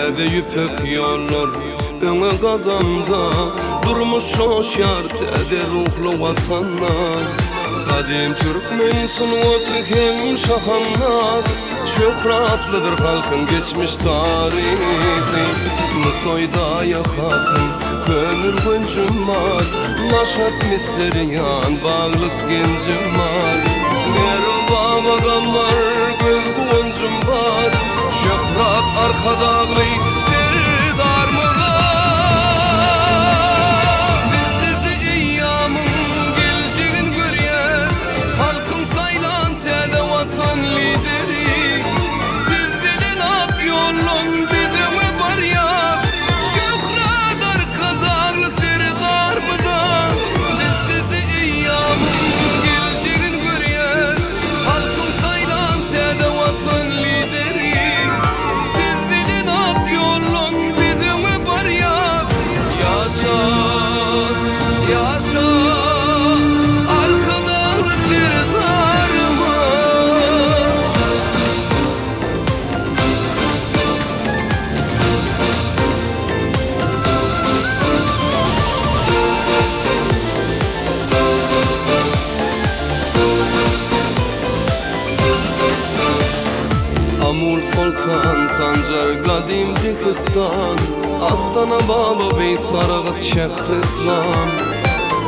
Tede yüpek yollar öne kadamda durmuş o şart tede ruhlu vatanlar. Kadim Türkmen sunuatı hem şahanlar, şöhratlıdır halkın geçmiş tarihi. Musoyda yakatın kömür güncüm var, naşat miseriyan bağlık gencim var. Merhaba bagamlar göz güncüm var, şöhrat arkadağlı serdar mı var? Bizi de eyyamın geleceğin görüyez, halkın saylan tede vatan lideri. Siz bilin ak yolun bizime var ya, şöhrat arkadağlı serdar mı da? Bizi de eyyamın geleceğin görüyez, halkın saylan tede vatan lideri. Siz bilin ak yolun bizime var ya, yaşa, yaşa arkadağlı serdarıma. Amur Sultan Sancar Kadim Dikistan, Astana Baba Bey Sarıgız Şehristan.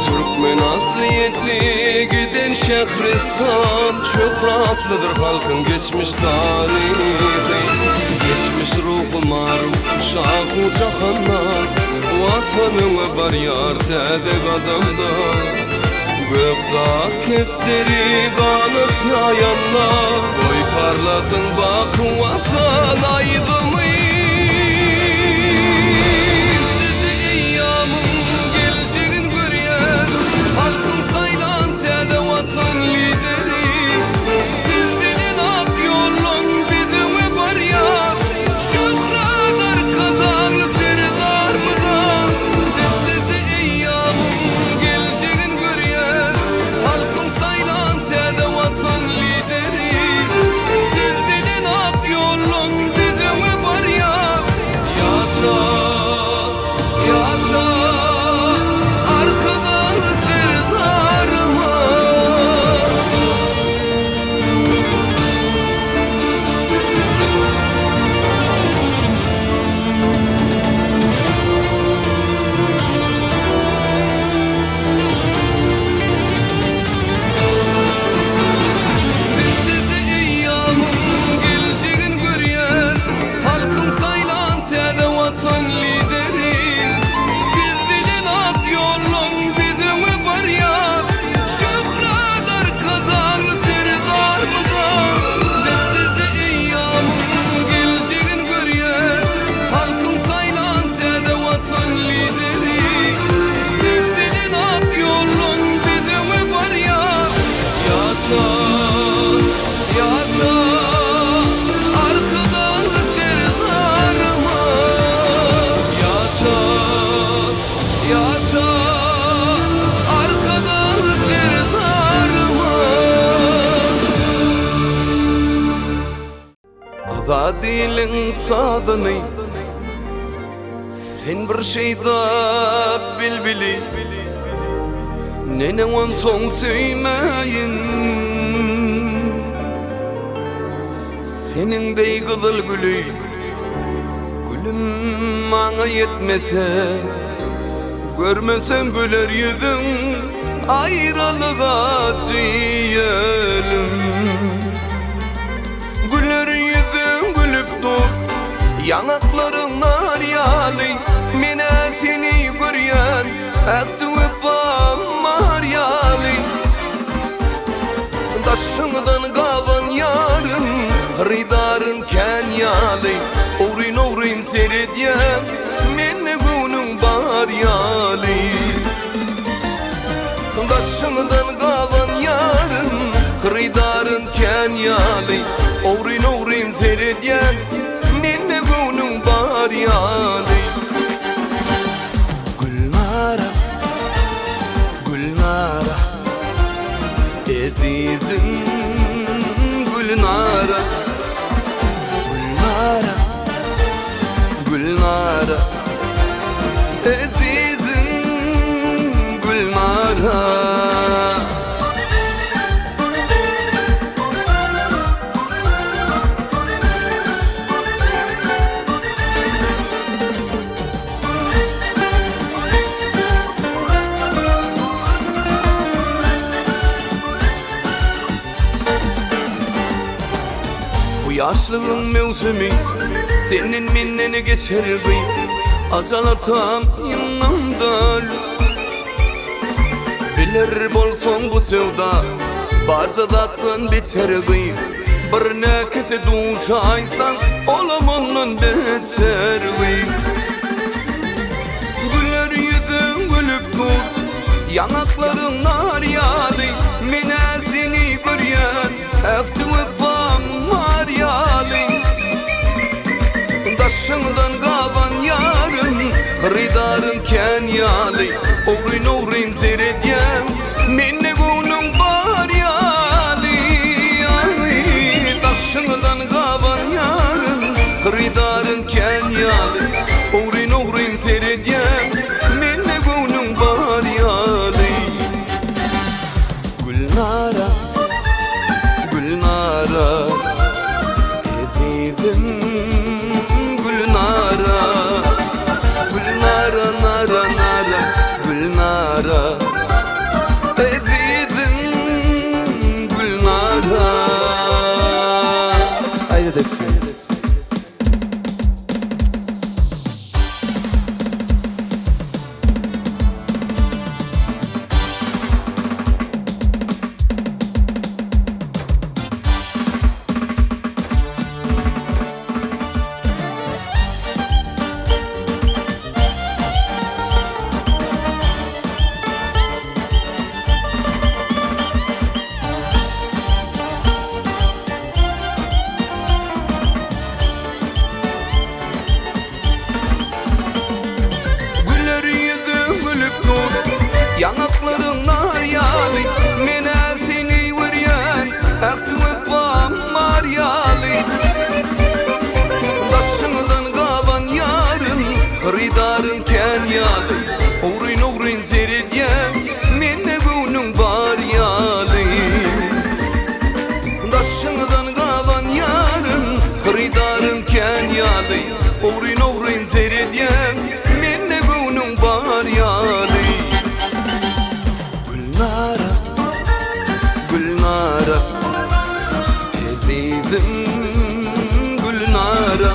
Türkmen asliyeti giden Şehristan, şöhratlıdır halkın geçmiş tarihi. Geçmiş ruhu maruf şahu cahanlar, vatanına var yar tede kadamda. Gökdağ kepleri kanıp yayanlar, oy parlasın bak vatan aydımı. Sizi eyyamın geleceğin görüyen, halkın saylan tede vatan lideri. Siz bilin ak yolun bizime var ya, şöhrat arkadağlı serdar mı da? Sizi eyyamın geleceğin görüyen, halkın saylan tede vatan lideri. Siz bilin ak yolun bizime var ya, yaşa, yaşa arkadağlı serdarıma. Bizi de eyyamın geleceğin görüyez, halkın saylan tede vatan lideri. Siz bilin ak yolun bizime var ya, şöhrat arkadağlı serdar mı da? Bizi de eyyamın geleceğin görüyez, halkın saylan tede vatan lideri. Siz bilin ak yolun bizime var ya, yaşa, yaşa arkadağlı serdarıma. Yaşa, yaşa arkadağlı serdarıma. Azadilin sadını sen bir şeyda bilbili, nenevan son söymeyin. Senin dey kızıl gülü, gülüm bana yetmese, görmesem güler yüzün, ayrılığa ciyelim. Güler yüzün gülüp dur, yanakların nar yalı. Mine seni göryen, aktüvüp var yalı. Daşından kavan yarın, ridarın kenyalı. Orin orin seyredyen, menne günün bar yalı. Daşından kavan yarın, ridarın kenyalı. Orin orin seyredyen, menne günün bar yalı. Gülnara, Gülnara, ezizim Gülnara, Gülnara, Yaşlığın mevsimi senin minneni geçer gıy Acalatan yanımdar Bilir bolson bu sevda Barca dattın biter gıy Bir nekese duşaysan Olamanın biter gıy Güller yüzün gülüp dur Yanakların nar yağdı Mine seni göryen Ektivip var yağlı Daşından kavan yarın Kırıdarın ken yağlı Oğrin oğrin seyredyen Minne günün var yağlı Daşından kavan yarın Kırıdarın ken yağlı Oğrin oğrin seyredyen Minne günün var yağlı Gülnara Gülnara Ezizim Gülnara Gülnara nara nara Gülnara Ezizim Gülnara Haydi defne Yanakların nar yağlı Mine seni vuryan Ektivip var yağlı Daşından kavan yarın Kırıdarın ken yağlı Oğrin oğrin seyredyen Minne günün var yağlı Daşından kavan yarın Kırıdarın ken yağlı Oğrin oğrin seyredyen Minne günün var yağlı Gülnara, Gülnara Ezizim Gülnara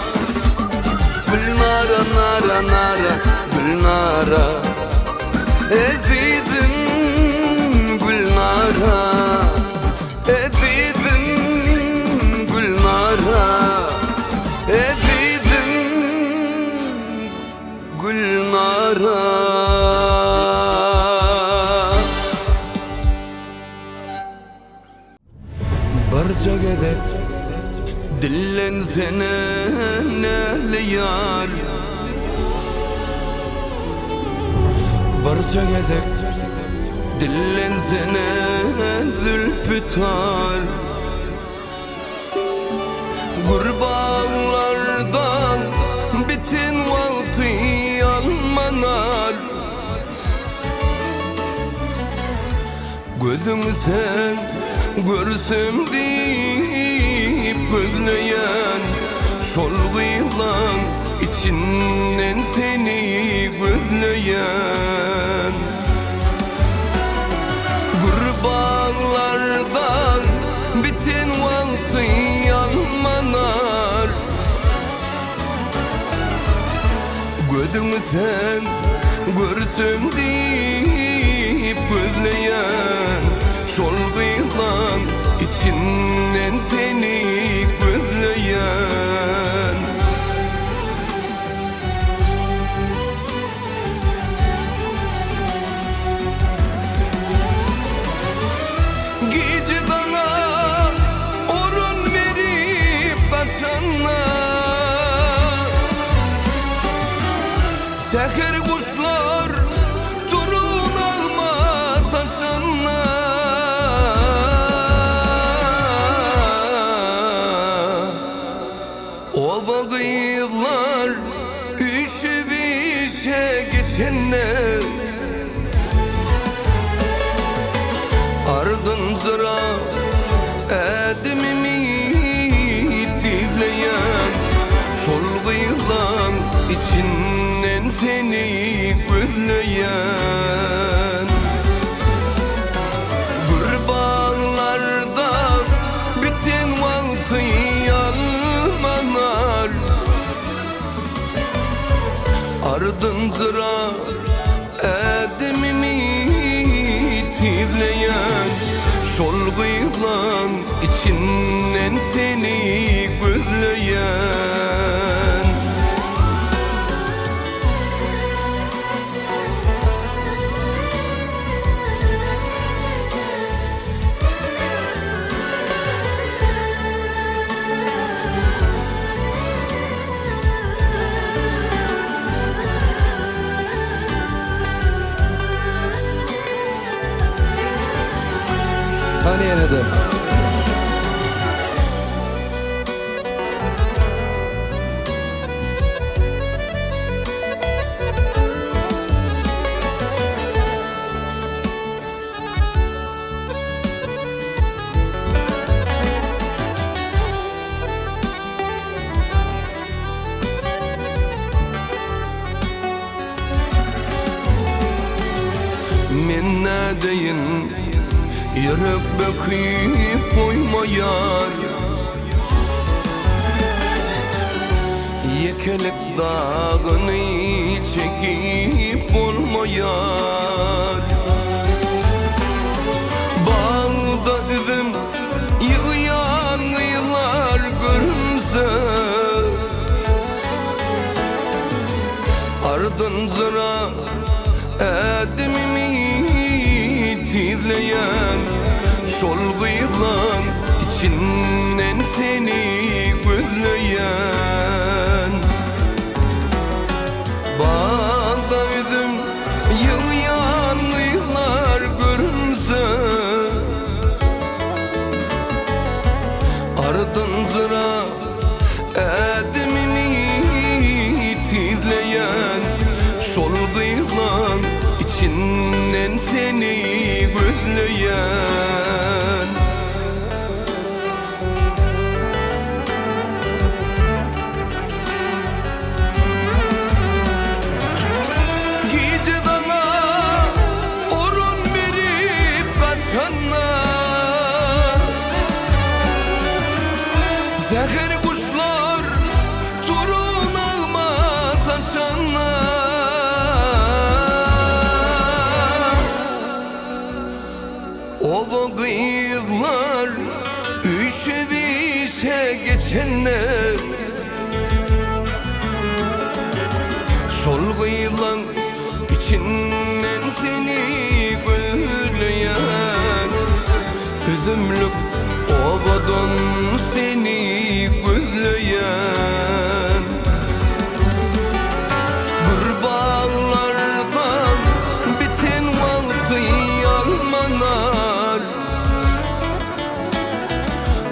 Gülnara nara nara Gülnara Ezizim Gülnara Ezizim Gülnara Ezizim Gülnara Barca gedek dillensene nehli yar Barca gedek dillensene zülfütar Gurbağlardan bitin vakti yanmanar Gözüm sen görsem deyip gözleyen Şolguylan içinden seni gözleyen Gurbağlardan biten vakti yanmanar Gözümü sen görsem deyip gözleyen Şolguylan içinden seni gözleyen Gece dana orun verip kaçanlar Seher kuşlar turun almaz aşanlar Ova kıyılar üşüp işe geçenler Ardın zıra edimimi titleyen Şolguylan içinden seni gözleyen Gurbağlarda biten vakti yanmanar ardınca edimimi tizleyen şol gıylan içinden seni gözleyen Tanıyan adı. Men ne deyin yürek bekip koymayan yekelek dağını çekip olmayan bağda üzüm yığıyan yıllar görünse ardınca edimimi tizleyen şol gıylan içinden seni gözleyen bağda üzüm yığıyan yıllar görünse ardınca edimimi tizleyen şol gıylan içinden seni gözleyen gece dana orun verip kaçanlar zehir kuşlar turun ağma saçanlar ova gıyıklar üşüvişe geçenler şol gıyılan içinden seni gözleyen üzümlük ovadan seni gözleyen bir bağlardan biten vakti almanar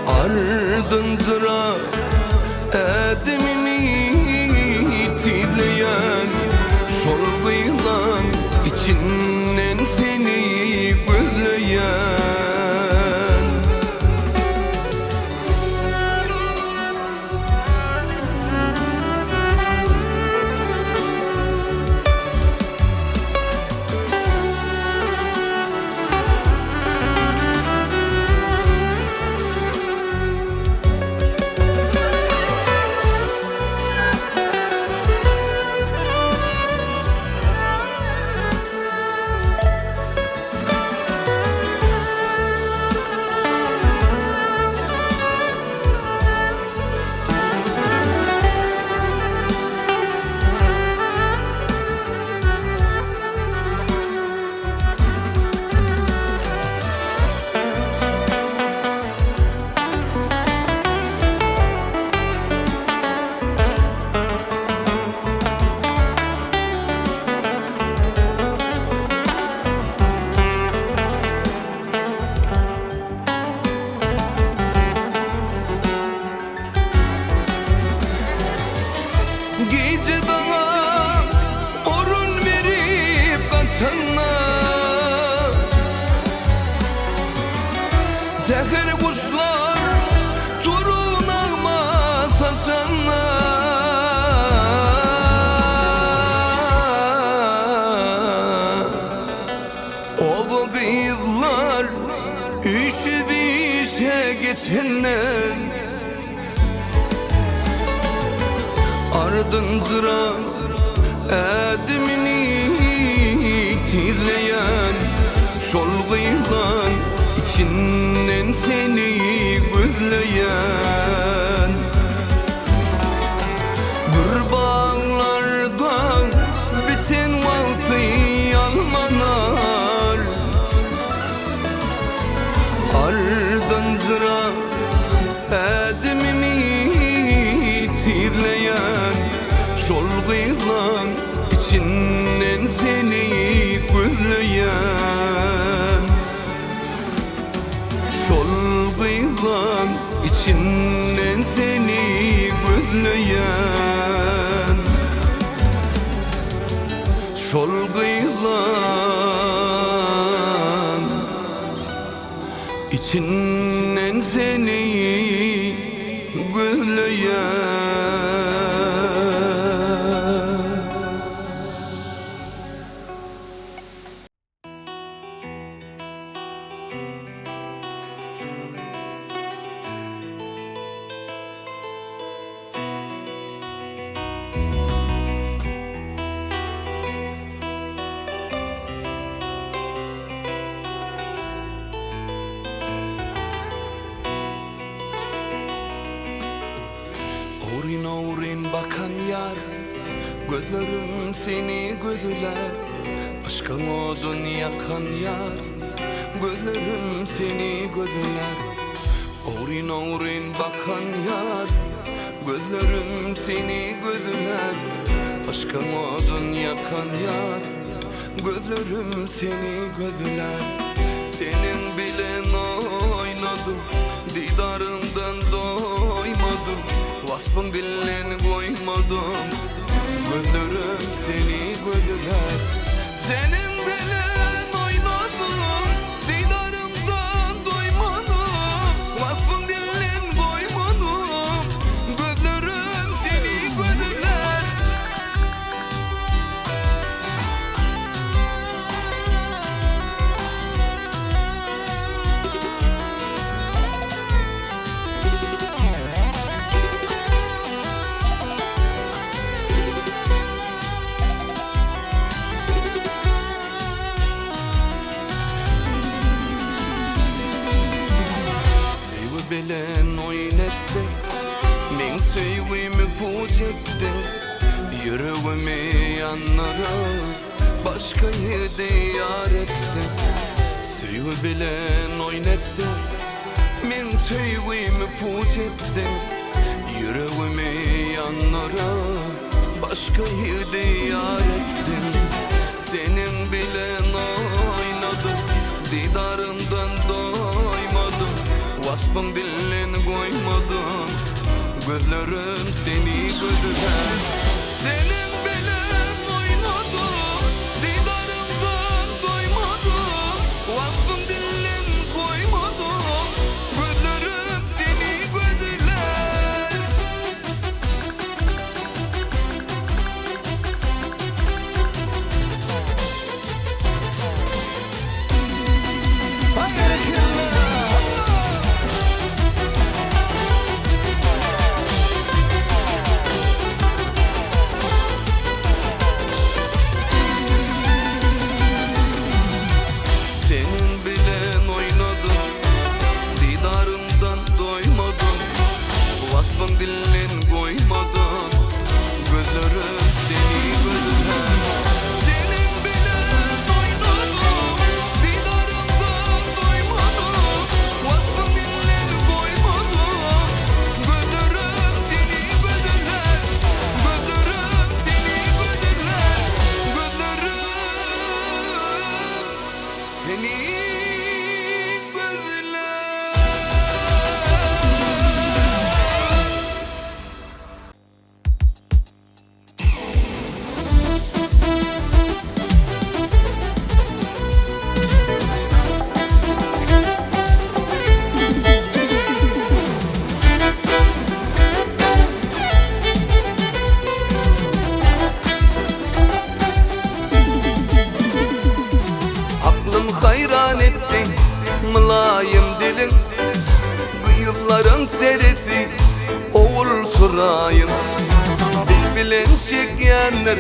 ardınca edimimi tizleyen şol gıylan içinden seni gözleyen gece dana orun verip kaçanlar zehir kuşlar turun ağma saçanlar ova gıyıklar üşüvişe geçenler ardınca tizleyen şol kıyılan içinden seni gözleyen bir bağlardan biten valtı almanar ardan zıra edimimi tizleyen şol kıyılan içinden seni gözleyen şol kıyılan içinden seni gözleyen şol kıyılan içinden seni gözleyen. Uğrin uğrin bakan yar, gözlerim seni gözler. Aşkın odun yakan yar, gözlerim seni gözler. Uğrin uğrin bakan yar, gözlerim seni gözler. Aşkın odun yakan yar, gözlerim seni gözler. Senin bilen oynadım, didarından doymadım. Vasfın dilini koymadım, gözlerim seni gözler. Senin bilen oynadım, didarından doymadım. Vasfın dilini koymadım, gözlerim seni gözler. Bilen oynettin, men sevgimi puç ettin. Yüreğimi yanlara başkayı diyar ettin. Sevgi bilen oynettin, men sevgimi puç ettin. Yüreğimi yanlara başkayı diyar ettin. Senin bilen oynadım, didarından doymadım. Vasfın dilini koymadım, gözlerim seni gözler. Senin bilen oynadım, didarından doymadım. Vasfın dilini koymadım, gözlerim seni gözler. Dilin koymadan gözlerim seni gözler. Senin bilen oynadım, didarından doymadım. Vasfın dilin koymadan gözlerim seni gözler. Gözlerim seni gözler. Gözlerim seni gözler. Hayran ettin mülayim dilin, kıyıların serisi oğul surayın. Dil bilen çekenler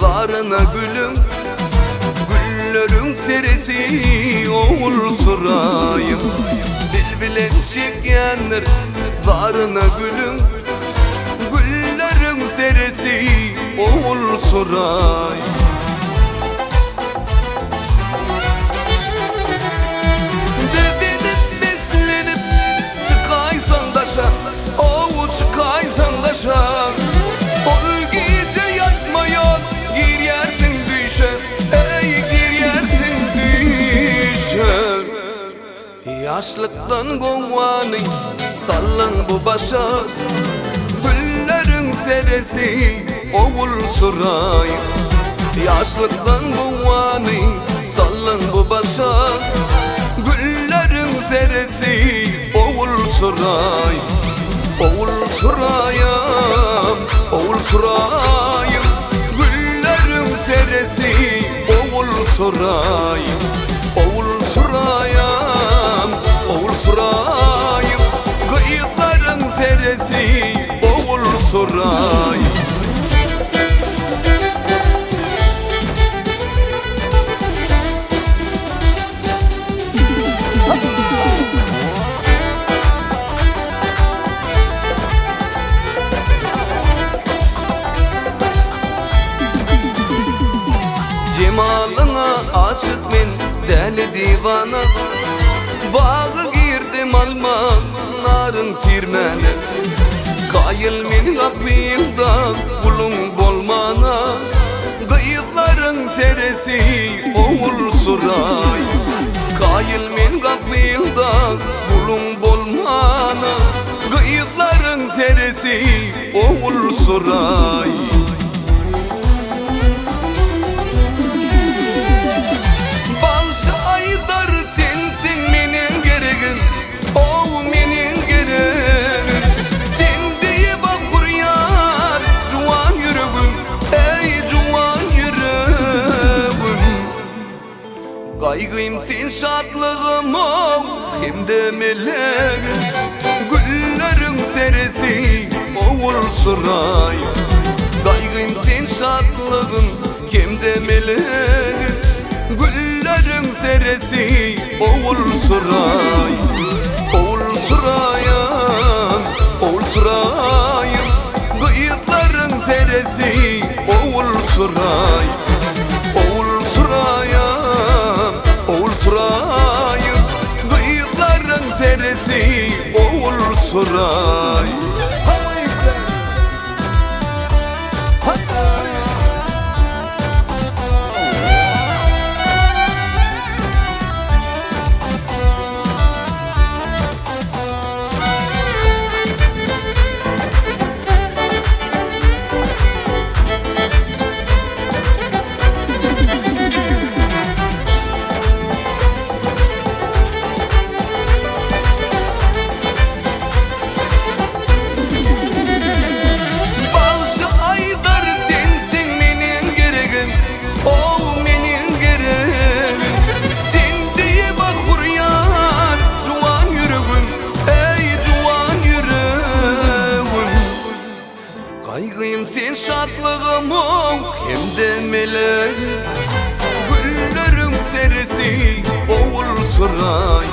varına gülüm, gül serisi oğul surayım. Dil bilen çekenler varına gülüm, güllerin serisi oğul surayım. Bedenip beslenip çıkaysan daşa, oğul çıkaysan daşa, ol gece yatmayan gir yersin düşe, ey gir yersin düşe. Yaşlıktan kovani sallan bu başa, güllerin serisi oğul surayım. Yaşlıktan kovani sallan bu başa, güllerin serisi oğul surayım. Oğul surayım, oğul surayım, güllerin serisi oğul surayım. Oğul surayım, oğul surayım, kıyıkların serisi oğul surayım. Cemalına aşık men deli divana, bağı girdim alman narın tirmene. Kayıl men kapıyımda kulun bolmana, kıyıkların serisi oğul suray. Kayıl men kapıyımda kulun bolmana, kıyıkların serisi oğul suray. Kaygıyım sen şadlığım ol, hem de meleğim, güllerin serisi oğul surayım. Kaygıyım sen şadlığım, hem de meleğim, güllerin serisi oğul surayım. Oğul surayım, oğul surayım, kıyıkların serisi oğul surayım. Oğul surayım, oğul surayım, kıyıkların serisi oğul surayım. Kaygıyım sen şadlığım ol, hem de meleğim, güllerin serisi oğul suray.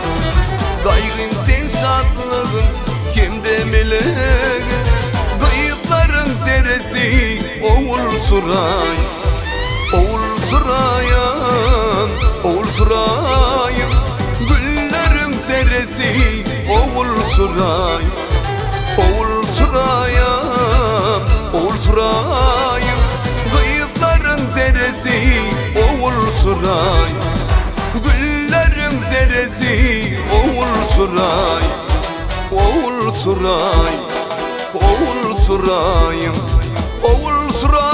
Kaygıyım sen şadlığım, hem de meleğim, kıyıkların serisi oğul suray. Oğul surayım, oğul surayım, güllerin serisi oğul suray. Oğul surayım, oğul surayım, kıyıkların serisi oğul suray. Güllerin serisi oğul suray. Oğul suray, oğul surayım, oğul surayım.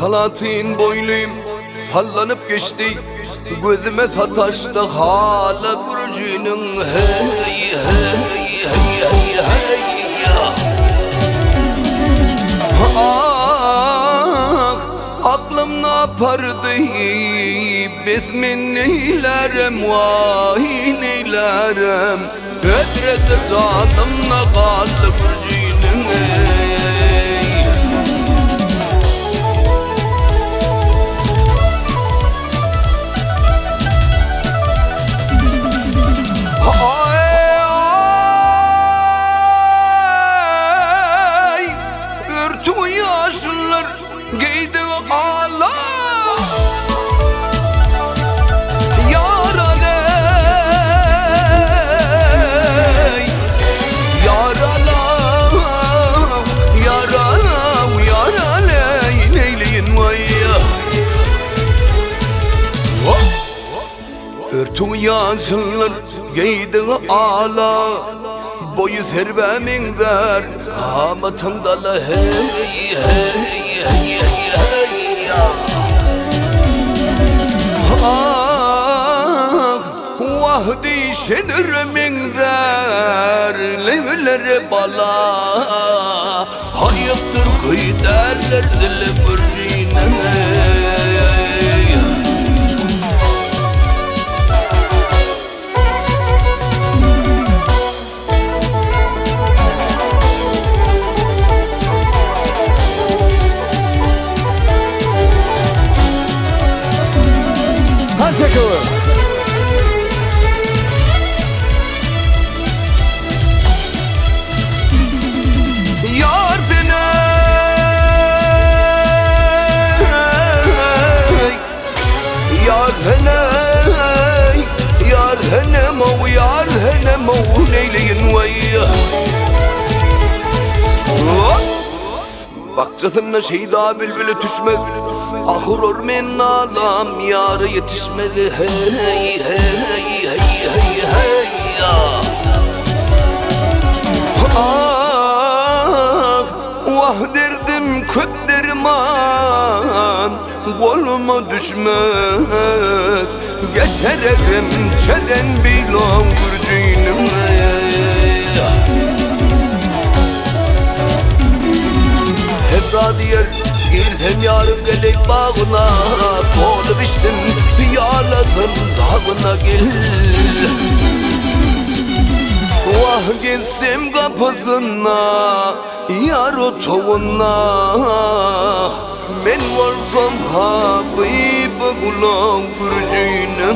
Salatin boyluyum sallanıp geçti, gözüme sataştı hala Gürcü'nün hey hey hey hey hey ya. Ah, aklım ne yapardı, besmin neylerem, vay neylerem. Edrede canım ne kaldı Gürcü'nün ey. Ay, ürtü yaşlılar giydi ağla. Örtü yaşlılar giydi ağla, boyu servemin der kamatımda la hey hey hey hey ya. Ah, vahdi şedremin der levleri bala, hayıptır kıy derler dili Gürcü'ne. Bahçesinde şeyda bülbülü düşmez, ahır ormen alam yarı yetişmedi hey hey hey hey hey ya. Ah, vah derdim köp derman, koluma düşmez, geçerim çeden bilom Gürcü'nün. Diyer girsem yarım gelek bağına, dolu biçtim piyaladım dağına gel. Vah gitsem kapısına, yar otoğuna, men varsam habib kulağım Gürcü'ne.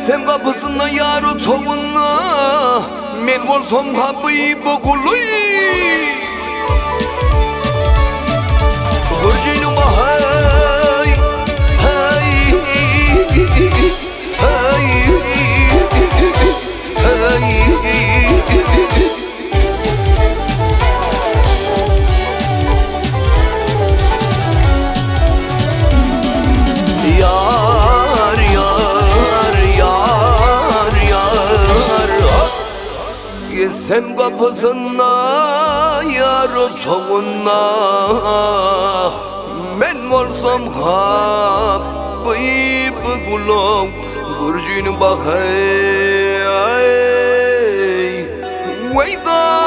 Sen kapısında yar otoğuna, men olsam habib kulu. Gürcü'nün hay hay hay hay. Sen kapısına yar otoğuna, men varsam habib kulağım Gürcü'nün bakay. Veyda